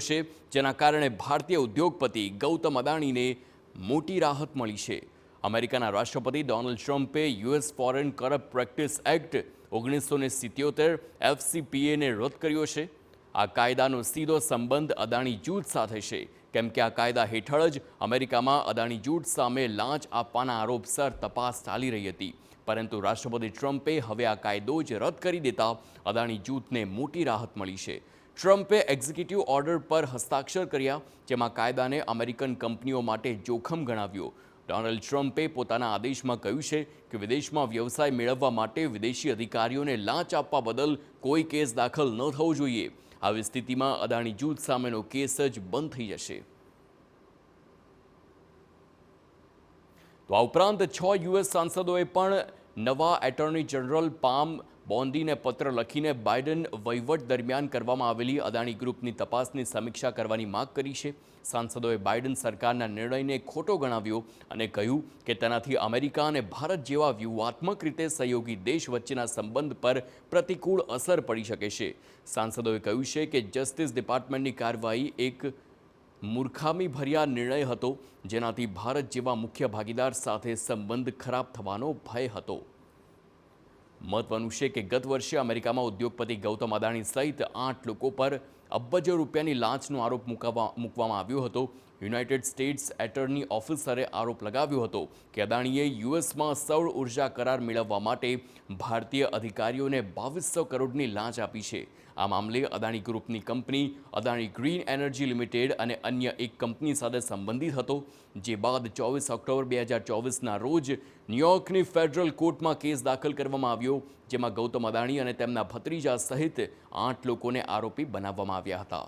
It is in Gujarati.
છે, જેના કારણે ભારતીય ઉદ્યોગપતિ ગૌતમ અદાણીને મોટી રાહત મળી છે. અમેરિકાના રાષ્ટ્રપતિ ડોનાલ્ડ ટ્રમ્પે US foreign corrupt practice act 1977 FCPAને રદ કર્યો છે. આ કાયદાનો સીધો સંબંધ અદાણી જૂથ સાથે છે, કેમ કે આ કાયદા હેઠળ જ અમેરિકામાં અદાણી જૂથ સામે લાંચ આપવાના આરોપસર તપાસ ચાલી રહી હતી. પરંતુ રાષ્ટ્રપતિ ટ્રમ્પે હવે આ કાયદો જ રદ કરી દેતા અદાણી જૂથને મોટી રાહત મળી છે. ટ્રમ્પે એક્ઝિક્યુટિવ ઓર્ડર પર હસ્તાક્ષર કર્યા, જેમાં કાયદાને અમેરિકન કંપનીઓ માટે જોખમ ગણાવ્યો. ડોનાલ્ડ ટ્રમ્પે પોતાના આદેશમાં કહ્યું છે કે વિદેશમાં વ્યવસાય મેળવવા માટે વિદેશી અધિકારીઓને લાંચ આપવા બદલ કોઈ કેસ દાખલ ન થવો જોઈએ. આવી સ્થિતિમાં અદાણી જૂથ સામેનો કેસ જ બંધ થઈ જશે. તો આ ઉપરાંત 6 યુએસ સાંસદોએ પણ નવા એટર્ની જનરલ પામ બોન્દીને પત્ર લખીને બાઇડન વહીવટ દરમિયાન કરવામાં આવેલી અદાણી ગ્રુપની તપાસની સમીક્ષા કરવાની માંગ કરી છે. સાંસદોએ બાઇડન સરકારના નિર્ણયને ખોટો ગણાવ્યો અને કહ્યું કે તેનાથી અમેરિકા અને ભારત જેવા વ્યૂહાત્મક રીતે સહયોગી દેશ વચ્ચેના સંબંધ પર પ્રતિકૂળ અસર પડી શકે છે. સાંસદોએ કહ્યું છે કે જસ્ટિસ ડિપાર્ટમેન્ટની કાર્યવાહી એક મૂર્ખામીભર્યા નિર્ણય હતો, જેનાથી ભારત જેવા મુખ્ય ભાગીદાર સાથે સંબંધ ખરાબ થવાનો ભય હતો. મહત્વનું છે કે ગત વર્ષે અમેરિકામાં ઉદ્યોગપતિ ગૌતમ અદાણી સહિત 8 લોકો પર અબજો રૂપિયાની લાંચનો આરોપ મૂકવામાં આવ્યો હતો. યુનાઇટેડ સ્ટેટ્સ એટર્ની ઓફિસરે આરોપ લગાવ્યો હતો કે અદાણીએ યુએસમાં સૌર ઉર્જા કરાર મેળવવા માટે ભારતીય અધિકારીઓને 2200 કરોડની લાંચ આપી છે. આ મામલે અદાણી ગ્રુપની company Adani green energy limited અને અન્ય એક કંપની સાથે સંબંધિત હતો, જે બાદ 24 ઓક્ટોબર 2024ના રોજ ન્યૂયોર્કની ફેડરલ કોર્ટમાં કેસ દાખલ કરવામાં આવ્યો, જેમાં ગૌતમ અદાણી અને તેમના ભત્રીજા સહિત 8 લોકોને આરોપી બનાવવામાં આવ્યા હતા.